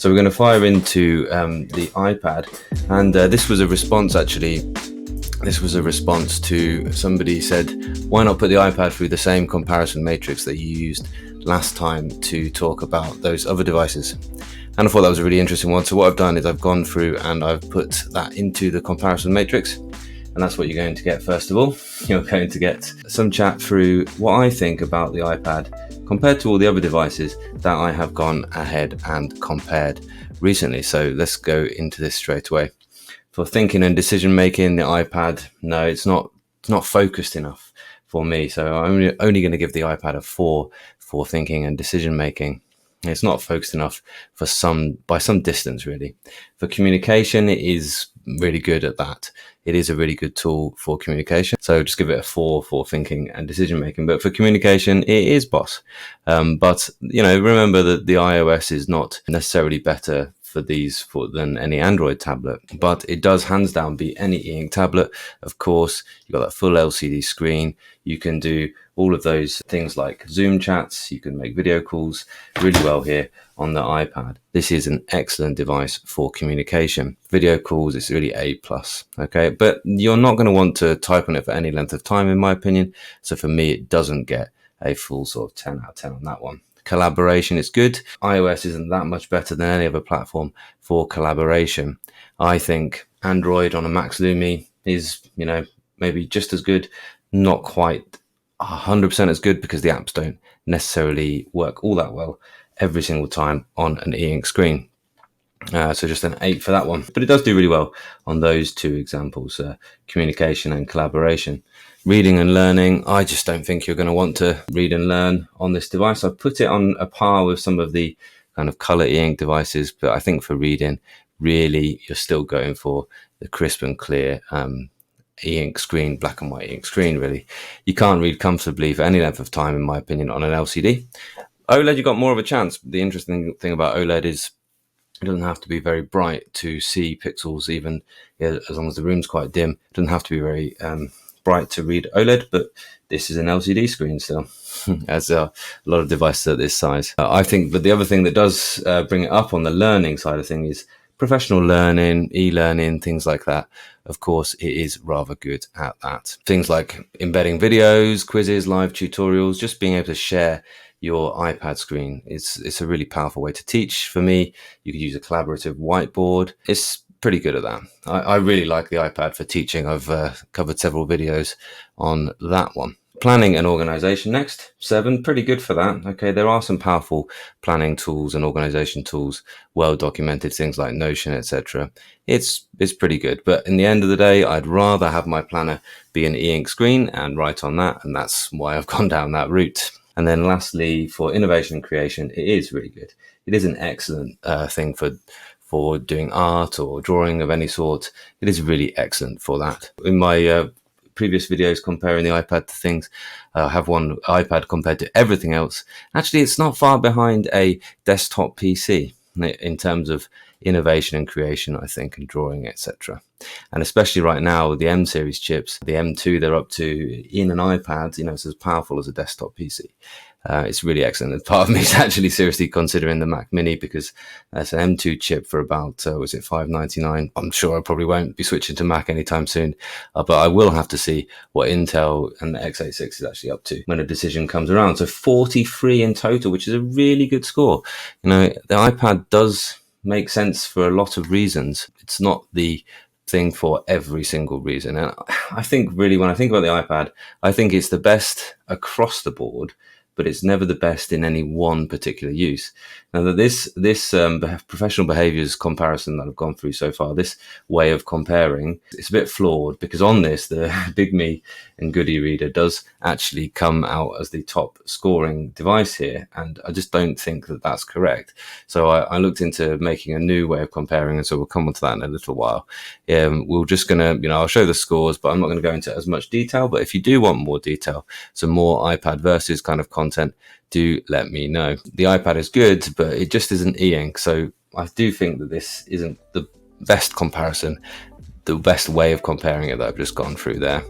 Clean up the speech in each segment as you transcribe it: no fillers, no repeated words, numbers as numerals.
So we're going to fire into the iPad, and this was a response actually. This was a response to somebody said, why not put the iPad through the same comparison matrix that you used last time to talk about those other devices? And I thought that was a really interesting one. So what I've done is I've gone through and I've put that into the comparison matrix. And that's what you're going to get first of all. You're going to get some chat through what I think about the iPad compared to all the other devices that I have gone ahead and compared recently. So let's go into this straight away. For thinking and decision making, the iPad, no, it's not focused enough for me. So I'm only going to give the iPad a 4 for thinking and decision making. It's not focused enough by some distance, really. For communication, it is really good at that. It is a really good tool for communication. So just give it a 4 for thinking and decision making. But for communication, it is boss. But remember that the iOS is not necessarily better than any Android tablet, but it does hands down beat any Eink tablet. Of course, you've got that full LCD screen. You can do all of those things like Zoom chats. You can make video calls really well here on the iPad. This is an excellent device for communication. Video calls, it's really A+. Okay, but you're not going to want to type on it for any length of time, in my opinion. So for me, it doesn't get a full sort of 10 out of 10 on that one. Collaboration is good. iOS isn't that much better than any other platform for collaboration. I think Android on a Max Lumi is, maybe just as good, not quite 100% as good because the apps don't necessarily work all that well every single time on an Eink screen. So just an 8 for that one. But it does do really well on those two examples, communication and collaboration. Reading and learning, I just don't think you're going to want to read and learn on this device. I've put it on a par with some of the kind of color Eink devices, but I think for reading, really, you're still going for the crisp and clear Eink screen, black and white Eink screen, really. You can't read comfortably for any length of time, in my opinion, on an LCD. OLED, you've got more of a chance. The interesting thing about OLED is it doesn't have to be very bright to see pixels, even as long as the room's quite dim. It doesn't have to be very bright to read OLED, but this is an LCD screen still, as a lot of devices at this size. I think, but the other thing that does bring it up on the learning side of things is professional learning, e-learning, things like that. Of course, it is rather good at that. Things like embedding videos, quizzes, live tutorials, just being able to share your iPad screen. It's a really powerful way to teach. For me, you could use a collaborative whiteboard. It's pretty good at that. I really like the iPad for teaching. I've covered several videos on that one. Planning and organization next. 7, pretty good for that. Okay, there are some powerful planning tools and organization tools, well documented, things like Notion, etc. It's pretty good, but in the end of the day, I'd rather have my planner be an Eink screen and write on that, and that's why I've gone down that route. And then lastly, for innovation and creation, it is really good. It is an excellent thing for doing art or drawing of any sort. It is really excellent for that. In my previous videos comparing the iPad to things, I have one iPad compared to everything else. Actually, it's not far behind a desktop PC in terms of innovation and creation, I think, and drawing, etc. And especially right now with the M series chips, the M2 they're up to in an iPad, it's as powerful as a desktop PC. It's really excellent. And part of me is actually seriously considering the Mac Mini because that's an M2 chip for about, was it $599? I'm sure I probably won't be switching to Mac anytime soon, but I will have to see what Intel and the x86 is actually up to when a decision comes around. So 43 in total, which is a really good score. The iPad does make sense for a lot of reasons. It's not the thing for every single reason. And I think really when I think about the iPad, I think it's the best across the board, but it's never the best in any one particular use. Now that this professional behaviors comparison that I've gone through so far, this way of comparing, it's a bit flawed because on this, the Big Me and Goody Reader does actually come out as the top scoring device here. And I just don't think that that's correct. So I looked into making a new way of comparing. And so we'll come on to that in a little while. We're just going to, I'll show the scores, but I'm not going to go into as much detail. But if you do want more detail, some more iPad versus kind of content, do let me know. The iPad is good, but it just isn't Eink. So I do think that this isn't the best comparison the best way of comparing it that I've just gone through there.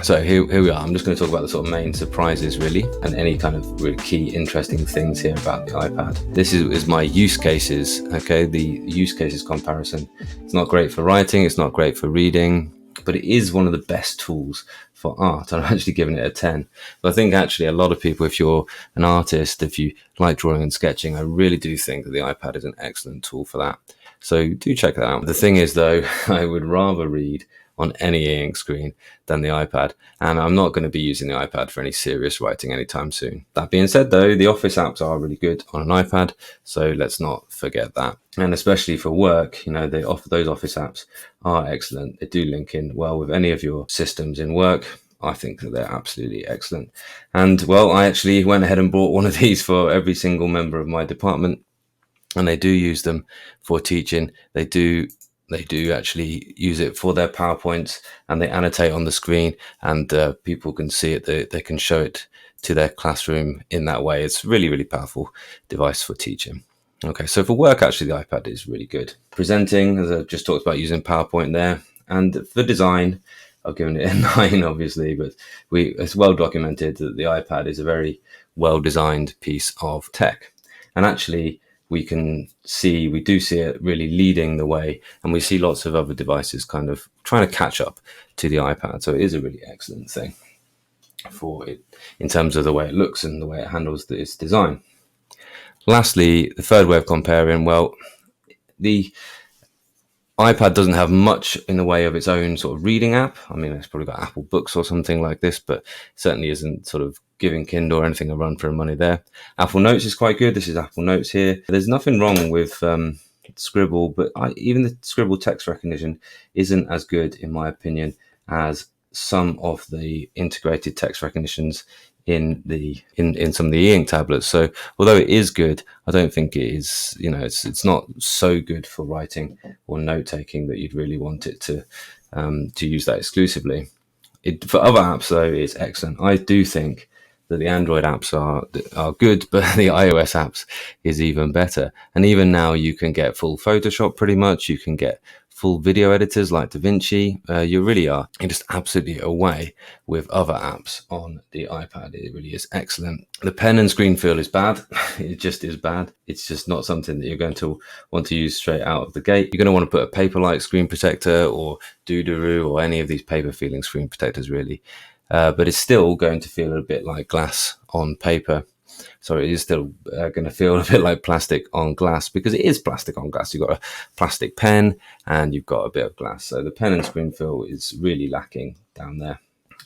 So here we are. I'm just going to talk about the sort of main surprises really, and any kind of really key interesting things here about the iPad. This is my use cases. Okay, the use cases comparison. It's not great for writing, it's not great for reading, but it is one of the best tools for art. I'm actually giving it a 10. But I think actually a lot of people, if you're an artist, if you like drawing and sketching, I really do think that the iPad is an excellent tool for that. So do check that out. The thing is though, I would rather read on any Eink screen than the iPad, and I'm not going to be using the iPad for any serious writing anytime soon. That being said though, the Office apps are really good on an iPad, so let's not forget that. And especially for work, you know, those Office apps are excellent. They do link in well with any of your systems in work. I think that they're absolutely excellent. And well, I actually went ahead and bought one of these for every single member of my department, and they do use them for teaching. They do actually use it for their PowerPoints, and they annotate on the screen, and people can see it. They can show it to their classroom in that way. It's really, really powerful device for teaching. Okay, so for work, actually, the iPad is really good. Presenting, as I just talked about, using PowerPoint there. And for design, I've given it a 9, obviously, but it's well documented that the iPad is a very well-designed piece of tech. And actually, we do see it really leading the way, and we see lots of other devices kind of trying to catch up to the iPad. So it is a really excellent thing for it in terms of the way it looks and the way it handles its design. Lastly, the third way of comparing, well, the iPad doesn't have much in the way of its own sort of reading app. I mean, it's probably got Apple Books or something like this, but certainly isn't sort of giving Kindle or anything a run for money there. Apple Notes is quite good. This is Apple Notes here. There's nothing wrong with Scribble, but even the Scribble text recognition isn't as good, in my opinion, as some of the integrated text recognitions in some of the Eink tablets. So although it is good, I don't think it is, you know, it's not so good for writing or note taking that you'd really want it to use that exclusively. For other apps though, it's excellent. I do think that the Android apps are good, but the iOS apps is even better. And even now you can get full Photoshop pretty much. You can get full video editors like DaVinci. You're just absolutely away with other apps on the iPad. It really is excellent. The pen and screen feel is bad. It just is bad. It's just not something that you're going to want to use straight out of the gate. You're going to want to put a paperwhite screen protector or Doodaroo or any of these paper feeling screen protectors really. But it's still going to feel a bit like glass on paper. So it is still going to feel a bit like plastic on glass, because it is plastic on glass. You've got a plastic pen and you've got a bit of glass. So the pen and screen feel is really lacking down there.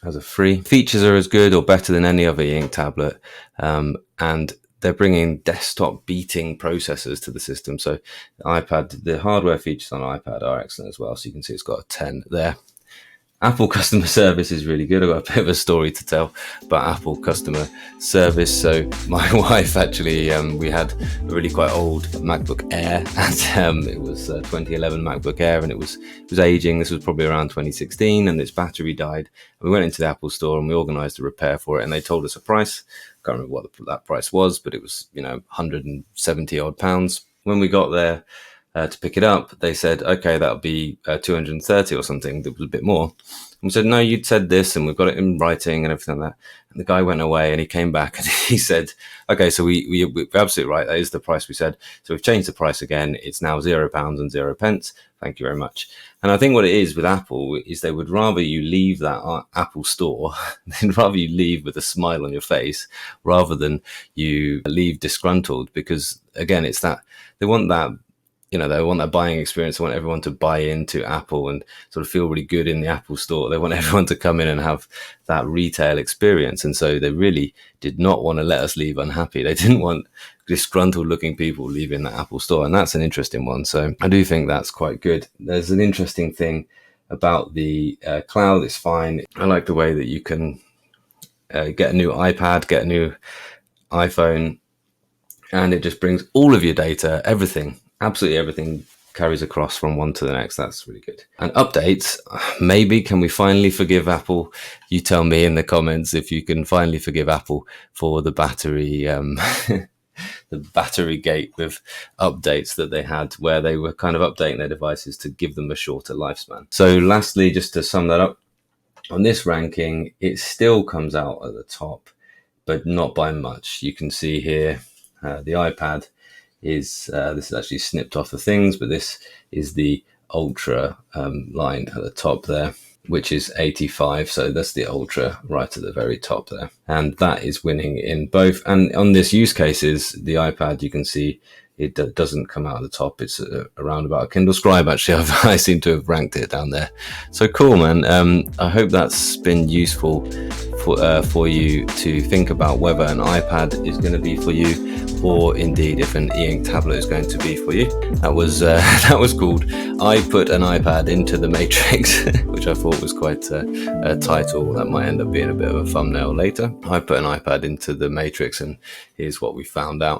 As a free, features are as good or better than any other Eink tablet. And they're bringing desktop beating processors to the system. So the hardware features on iPad are excellent as well. So you can see it's got a 10 there. Apple customer service is really good. I've got a bit of a story to tell about Apple customer service. So my wife actually, we had a really quite old MacBook Air, and it was 2011 MacBook Air, and it was aging. This was probably around 2016, and its battery died. We went into the Apple store and we organised a repair for it, and they told us a price. Can't remember what that price was, but it was 170 odd pounds. When we got there to pick it up, they said, okay, that'll be 230 or something. That was a bit more. And we said, no, you'd said this, and we've got it in writing and everything like that. And the guy went away and he came back and he said, okay, so we're absolutely right. That is the price we said. So we've changed the price again. It's now £0.0. Thank you very much. And I think what it is with Apple is they would rather you leave that Apple store, they'd rather you leave with a smile on your face rather than you leave disgruntled, because again, it's that they want that buying experience. They want everyone to buy into Apple and sort of feel really good in the Apple store. They want everyone to come in and have that retail experience. And so they really did not want to let us leave unhappy. They didn't want disgruntled looking people leaving the Apple store. And that's an interesting one. So I do think that's quite good. There's an interesting thing about the cloud. It's fine. I like the way that you can get a new iPad, get a new iPhone, and it just brings all of your data, everything. Absolutely everything carries across from one to the next. That's really good. And updates, maybe can we finally forgive Apple? You tell me in the comments if you can finally forgive Apple for the battery the battery gate with updates that they had, where they were kind of updating their devices to give them a shorter lifespan. So lastly, just to sum that up, on this ranking, it still comes out at the top, but not by much. You can see here the iPad is, this is actually snipped off the things, but this is the Ultra line at the top there, which is 85. So that's the Ultra right at the very top there. And that is winning in both. And on this use cases, the iPad, you can see it doesn't come out at the top. It's around about a Kindle Scribe, actually. I seem to have ranked it down there. So cool, man. I hope that's been useful for you to think about whether an iPad is going to be for you, or indeed if an Eink tablet is going to be for you. That was called "I Put an iPad into the Matrix," which I thought was quite a title that might end up being a bit of a thumbnail later. I put an iPad into the Matrix, and here's what we found out.